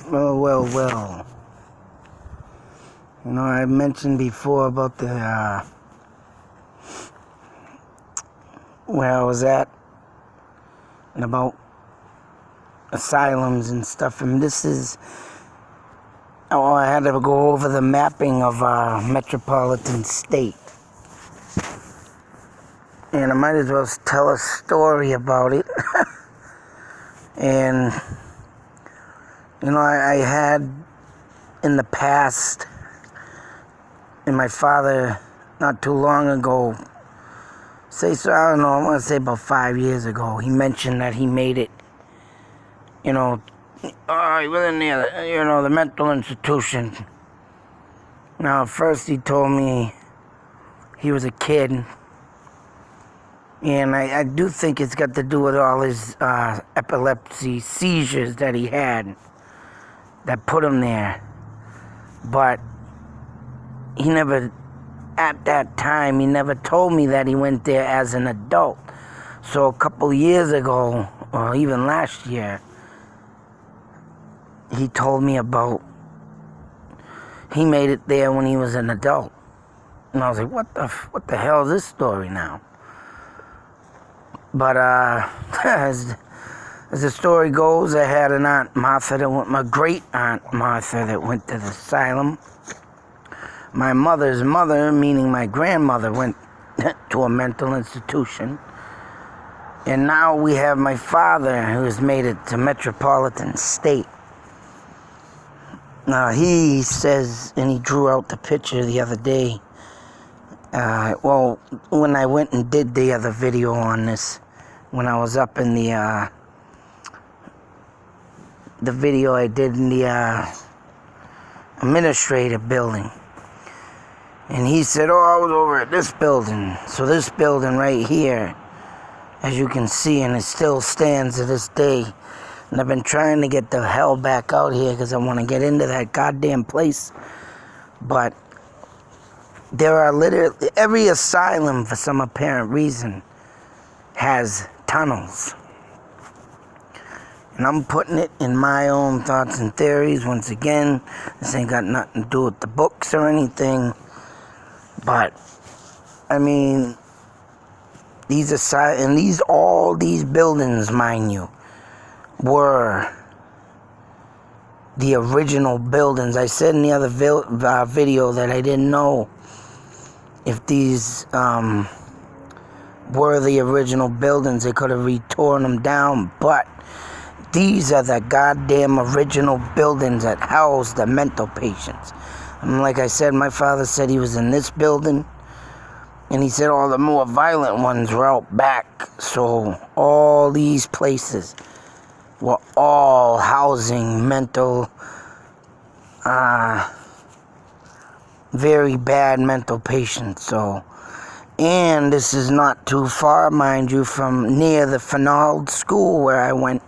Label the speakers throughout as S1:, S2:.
S1: Well. You know, I mentioned before about the, where I was at, and about asylums and stuff, and I had to go over the mapping of Metropolitan State. And I might as well tell a story about it. And, you know, I had in the past, and my father, not too long ago, I don't know, I want to say about 5 years ago, he mentioned that he made it, you know, he was in the mental institution. Now, at first he told me he was a kid, and I do think it's got to do with all his epilepsy seizures that he had that put him there. But he never, at that time, he never told me that he went there as an adult. So a couple years ago, or even last year, he told me about, he made it there when he was an adult. And I was like, what the hell is this story now? But as the story goes, I had an Aunt Martha my great Aunt Martha that went to the asylum. My mother's mother, meaning my grandmother, went to a mental institution. And now we have my father, who has made it to Metropolitan State. Now he says, and he drew out the picture the other day, when I went and did the other video on this, when I was up in the video I did in the administrative building. And he said, I was over at this building. So this building right here, as you can see, and it still stands to this day. And I've been trying to get the hell back out here because I want to get into that goddamn place. But there are literally, every asylum, for some apparent reason, has tunnels. And I'm putting it in my own thoughts and theories. Once again, this ain't got nothing to do with the books or anything. But, I mean, all these buildings, mind you, were the original buildings. I said in the other video that I didn't know if these were the original buildings. They could have torn them down, but these are the goddamn original buildings that house the mental patients. And like I said, my father said he was in this building, and he said all the more violent ones were out back. So all these places were all housing mental, very bad mental patients. So, and this is not too far, mind you, from near the Fernald School where I went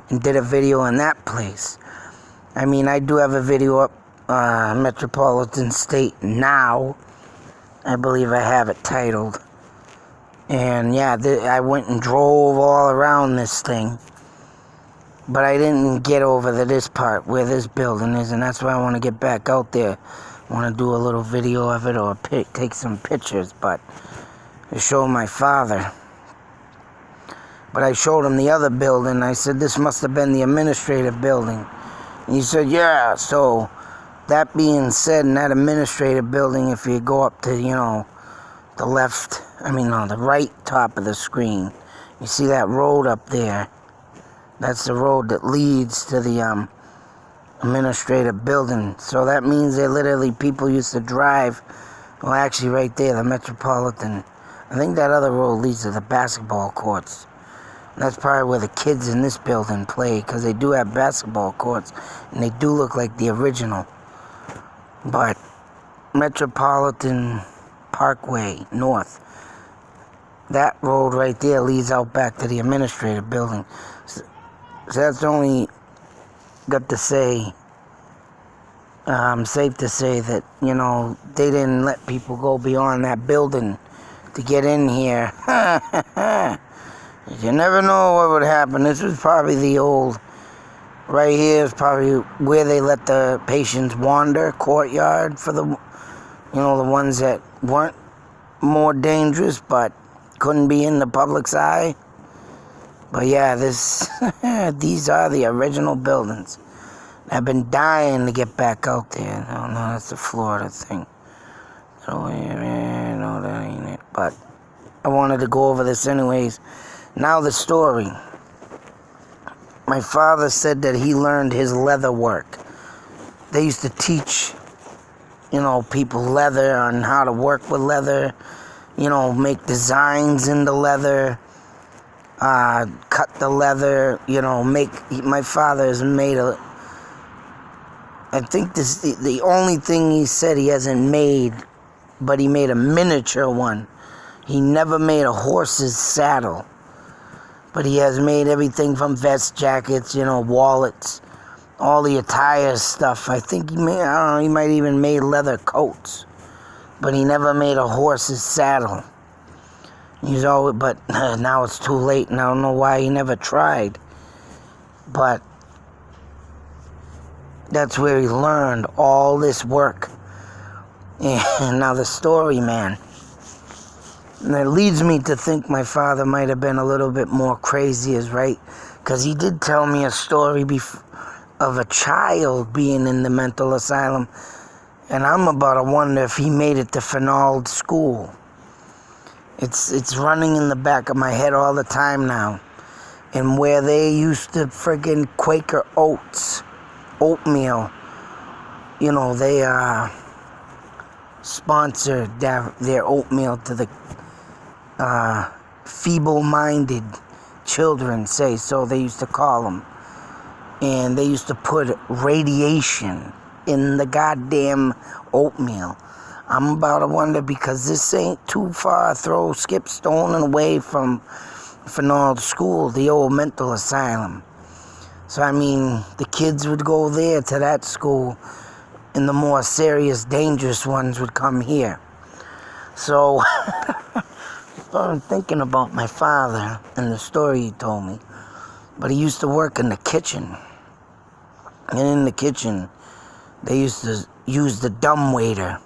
S1: and did a video in that place. I mean, I do have a video up, Metropolitan State Now. I believe I have it titled. And yeah, I went and drove all around this thing. But I didn't get over to this part where this building is, and that's why I want to get back out there. I want to do a little video of it or take some pictures, but to show my father. But I showed him the other building. I said, this must have been the administrative building. And he said, yeah. So that being said, in that administrative building, if you go up to, the right top of the screen, you see that road up there. That's the road that leads to the administrative building. So that means people used to drive, well, actually right there, the Metropolitan. I think that other road leads to the basketball courts. That's probably where the kids in this building play, because they do have basketball courts, and they do look like the original. But Metropolitan Parkway North, that road right there leads out back to the administrative building. So that's only got to say, safe to say that, they didn't let people go beyond that building to get in here. You never know what would happen. This was probably the old Right here is probably where they let the patients wander, courtyard for the, the ones that weren't more dangerous but couldn't be in the public's eye. But yeah, these are the original buildings. I've been dying to get back out there. No, that's the Florida thing. No, that ain't it. But I wanted to go over this anyways. Now the story. My father said that he learned his leather work. They used to teach, people leather on how to work with leather, make designs in the leather, cut the leather, my father has made I think the only thing he said he hasn't made, but he made a miniature one. He never made a horse's saddle. But he has made everything from vest jackets, wallets, all the attire stuff. I think he might even made leather coats. But he never made a horse's saddle. But now it's too late, and I don't know why he never tried. But that's where he learned all this work. And now the story, man. And it leads me to think my father might have been a little bit more crazy, right? Because he did tell me a story of a child being in the mental asylum. And I'm about to wonder if he made it to Fernald School. It's running in the back of my head all the time now. And where they used to friggin' Quaker oats, oatmeal, they sponsored their oatmeal to the feeble-minded children, so they used to call them. And they used to put radiation in the goddamn oatmeal. I'm about to wonder, because this ain't too far, skip stoning away from Fernald School, the old mental asylum. So, the kids would go there to that school, and the more serious, dangerous ones would come here. So, I'm thinking about my father and the story he told me. But he used to work in the kitchen. And in the kitchen, they used to use the dumbwaiter.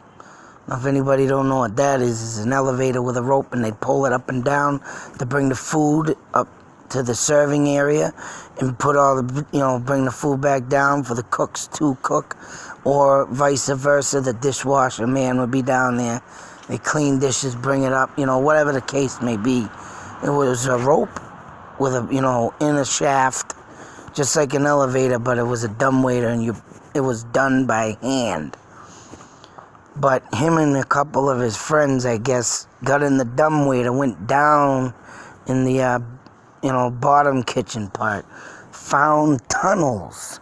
S1: Now, if anybody don't know what that is, it's an elevator with a rope, and they pull it up and down to bring the food up to the serving area and put bring the food back down for the cooks to cook, or vice versa. The dishwasher man would be down there. They clean dishes, bring it up, whatever the case may be. It was a rope with in a shaft, just like an elevator, but it was a dumbwaiter, and it was done by hand. But him and a couple of his friends, I guess, got in the dumbwaiter, went down in the, bottom kitchen part, found tunnels.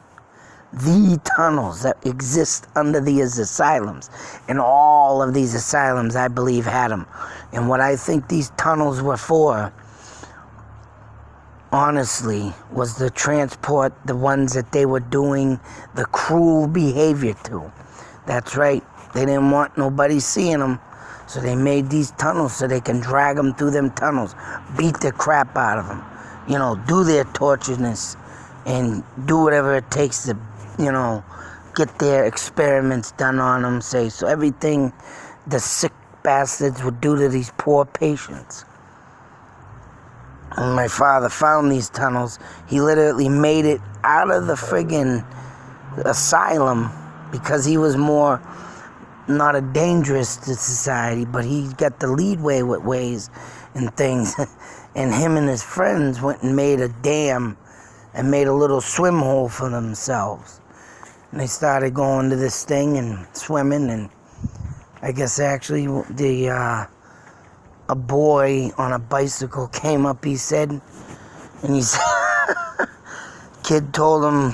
S1: The tunnels that exist under these asylums. And all of these asylums, I believe, had them. And what I think these tunnels were for, honestly, was to transport the ones that they were doing the cruel behavior to. That's right. They didn't want nobody seeing them. So they made these tunnels so they can drag them through them tunnels, beat the crap out of them, do their torturedness, and do whatever it takes to, get their experiments done on them, so everything the sick bastards would do to these poor patients. When my father found these tunnels, he literally made it out of the friggin' asylum, because he was more not a dangerous to society, but he got the leadway with ways and things. And him and his friends went and made a dam and made a little swim hole for themselves. And they started going to this thing and swimming, and I guess actually a boy on a bicycle came up, he said, and he said, kid told them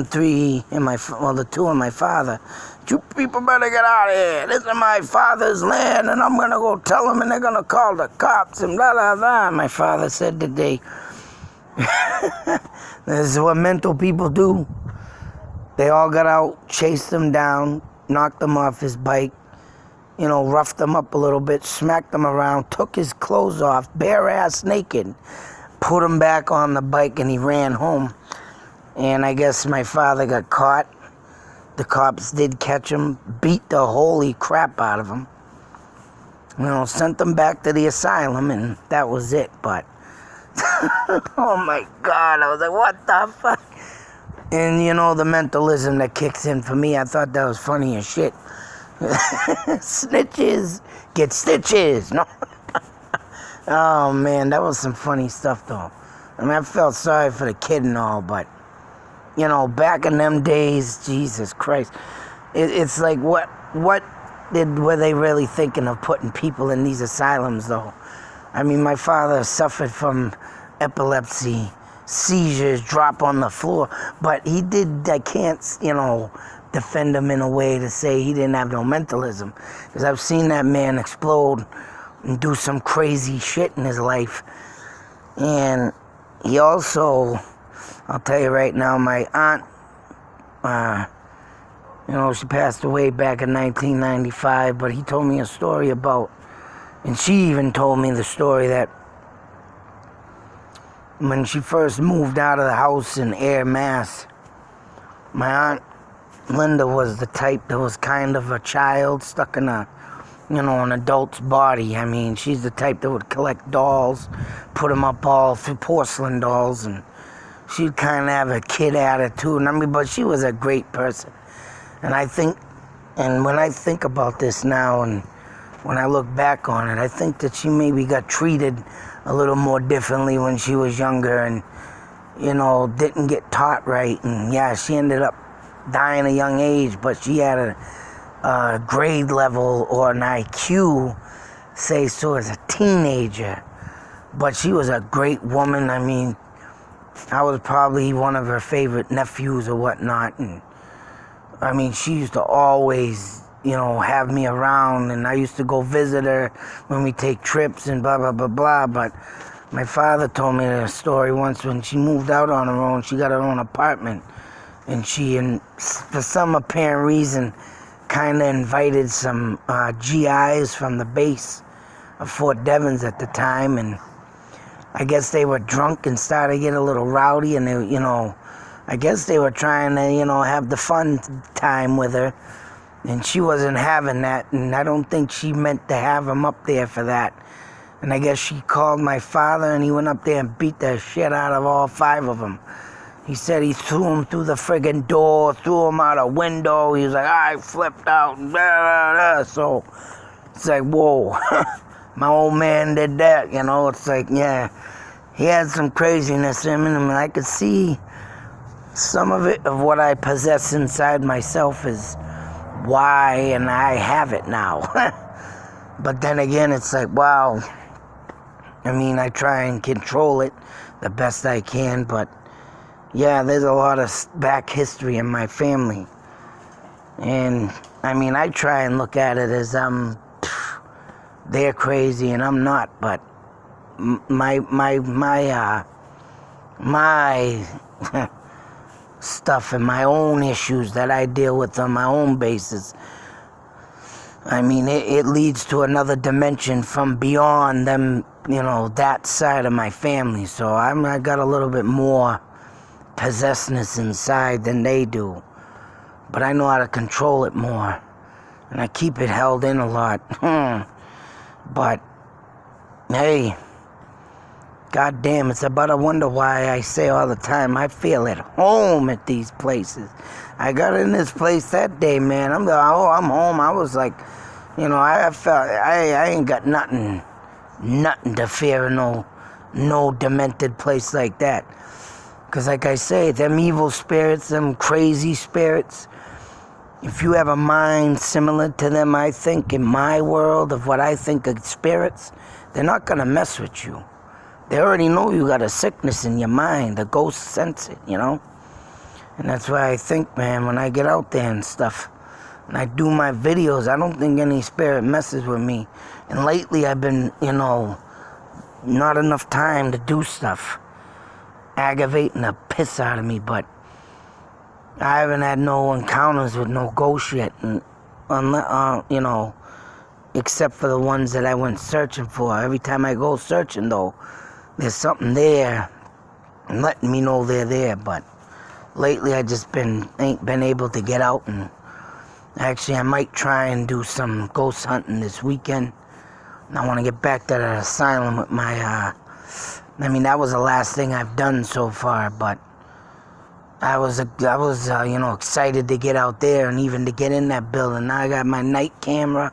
S1: three, the two and my father, you people better get out of here. This is my father's land, and I'm going to go tell them, and they're going to call the cops, and blah, blah, blah. My father said that this is what mental people do. They all got out, chased him down, knocked him off his bike, roughed him up a little bit, smacked him around, took his clothes off, bare ass naked, put him back on the bike, and he ran home. And I guess my father got caught. The cops did catch him, beat the holy crap out of him. Sent them back to the asylum, and that was it. But, oh my God, I was like, what the fuck? And, the mentalism that kicks in for me, I thought that was funny as shit. Snitches get stitches. No. Oh, man, that was some funny stuff, though. I mean, I felt sorry for the kid and all, but, back in them days, Jesus Christ. It's like, what were they really thinking of putting people in these asylums, though? I mean, my father suffered from epilepsy, seizures, drop on the floor, but I can't, defend him in a way to say he didn't have no mentalism, because I've seen that man explode and do some crazy shit in his life. And he also, I'll tell you right now, my aunt, she passed away back in 1995, but he told me a story about, and she even told me the story that when she first moved out of the house in Air, Mass, my aunt Linda was the type that was kind of a child stuck in an adult's body. I mean, she's the type that would collect dolls, put them up all through porcelain dolls, and she'd kind of have a kid attitude. But she was a great person. And when I think about this now, and when I look back on it, I think that she maybe got treated a little more differently when she was younger, and, didn't get taught right. And yeah, she ended up dying at a young age, but she had a grade level or an IQ, say so, as a teenager. But she was a great woman. I mean, I was probably one of her favorite nephews or whatnot. And I mean, she used to always, have me around, and I used to go visit her when we take trips and blah, blah, blah, blah. But my father told me a story once when she moved out on her own. She got her own apartment, and for some apparent reason, kind of invited some GIs from the base of Fort Devens at the time, and I guess they were drunk and started to get a little rowdy, and they, I guess they were trying to, have the fun time with her, and she wasn't having that, and I don't think she meant to have him up there for that. And I guess she called my father, and he went up there and beat the shit out of all 5 of them. He said he threw him through the friggin' door, threw him out a window. He was like, I flipped out. Blah, blah, blah. So it's like, whoa, my old man did that, It's like, yeah, he had some craziness in him, and I could see some of it, of what I possess inside myself, is why, and I have it now. But then again, it's like, wow. I mean, I try and control it the best I can, but yeah, there's a lot of back history in my family. And I mean, I try and look at it as they're crazy and I'm not, but my stuff and my own issues that I deal with on my own basis, I mean, it leads to another dimension from beyond them, that side of my family. So I got a little bit more possessiveness inside than they do, but I know how to control it more, and I keep it held in a lot. But hey, goddamn, it's about, I wonder why I say all the time, I feel at home at these places. I got in this place that day, man. I'm home. I was like, I felt I ain't got nothing to fear in no demented place like that. Because like I say, them evil spirits, them crazy spirits, if you have a mind similar to them, I think, in my world of what I think of spirits, they're not going to mess with you. They already know you got a sickness in your mind. The ghosts sense it, And that's why I think, man, when I get out there and stuff, and I do my videos, I don't think any spirit messes with me. And lately I've been, not enough time to do stuff, aggravating the piss out of me, but I haven't had no encounters with no ghosts yet, and, except for the ones that I went searching for. Every time I go searching, though, there's something there letting me know they're there, but lately I just ain't been able to get out, and actually I might try and do some ghost hunting this weekend. I want to get back to that asylum with my, I mean, that was the last thing I've done so far, but I was excited to get out there and even to get in that building. Now I got my night camera.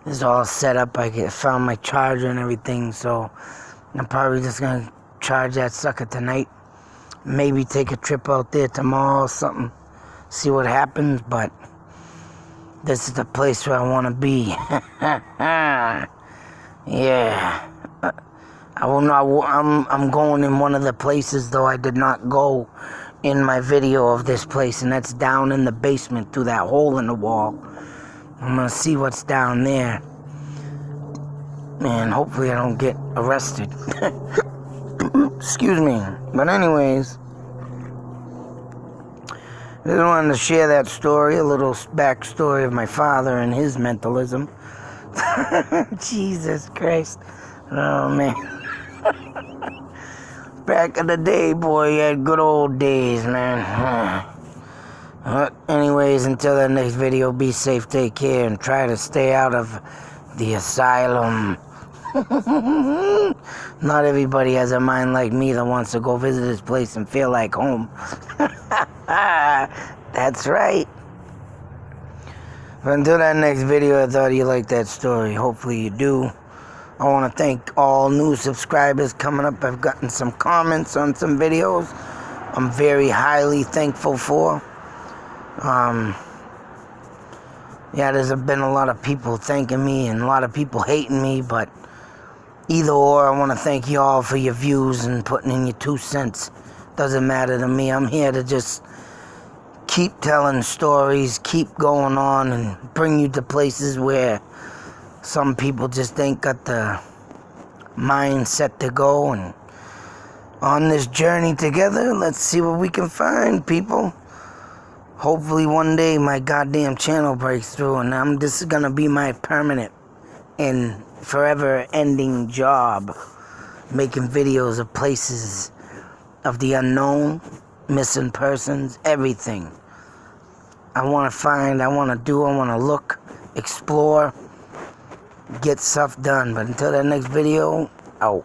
S1: It's all set up. I found my charger and everything, so I'm probably just going to charge that sucker tonight. Maybe take a trip out there tomorrow or something. See what happens, but this is the place where I want to be. Yeah. I'm going in one of the places, though I did not go in my video of this place, and that's down in the basement through that hole in the wall. I'm going to see what's down there. And hopefully I don't get arrested. Excuse me. But anyways, I just wanted to share that story, a little backstory of my father and his mentalism. Jesus Christ. Oh, man. Back in the day, boy, you had good old days, man. Anyways, until the next video, be safe, take care, and try to stay out of the asylum. Not everybody has a mind like me that wants to go visit this place and feel like home. That's right. But until that next video, I thought you liked that story. Hopefully you do. I want to thank all new subscribers coming up. I've gotten some comments on some videos I'm very highly thankful for. Yeah, there's been a lot of people thanking me and a lot of people hating me, but either or, I want to thank you all for your views and putting in your 2 cents. Doesn't matter to me. I'm here to just keep telling stories, keep going on, and bring you to places where some people just ain't got the mindset to go. And on this journey together, let's see what we can find, people. Hopefully one day my goddamn channel breaks through, and this is gonna be my permanent and forever ending job, making videos of places of the unknown, missing persons, everything. I want to find, I want to look, explore, get stuff done. But until that next video, out.